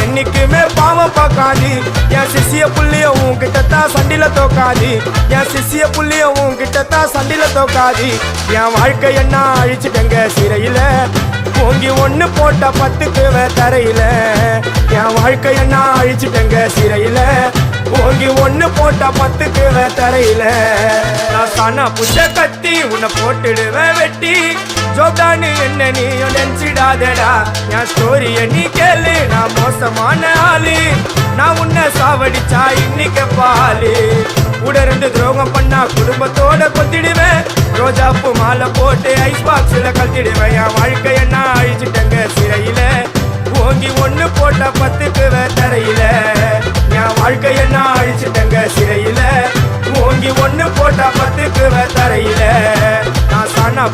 என்னைக்குமே பாவம் பார்க்காது என் சிசிய புள்ளிய உன்கிட்டத்தான் சண்டில தோக்காது என் சிசிய புள்ளிய உன்கிட்டத்தான் சண்டில தோக்காது என் வாழ்க்கை என்ன அழிச்சுட்டங்க சிறையில ஓங்கி ஒண்ணு போட்ட 10க்கு தரையில என் வாழ்க்கை என்ன அழிச்சுட்டங்க சிறையில ஓங்கி ஒண்ணு போட்ட 10க்கு தரையில நான் சானா புஷ கத்தி உன்னை போட்டுடுவேன் வெட்டி ஜோப்டானு என்ன நீ நினைச்சிடாதடா என் ஸ்டோரிய நீ கேளு நான் மோசமான ஆளு நான் உன்னை சாவடிச்சா இன்னைக்கு பாலு உடருந்து துரோகம் பண்ணா குடும்பத்தோட கொத்திடுவேன் ரோஜாப்பு மாலை போட்டு ஐஸ் பாக்ஸ்ல கத்திடுவேன் என் வாழ்க்கை என்ன அழிச்சுட்டங்க சிறையில ஓங்கி ஒண்ணு போட்ட 10க்கு தரையில என் வாழ்க்கை என்ன அழிச்சுட்டங்க சிறையில ஓங்கி ஒண்ணு போட்ட 10க்கு தரையில நான் சானா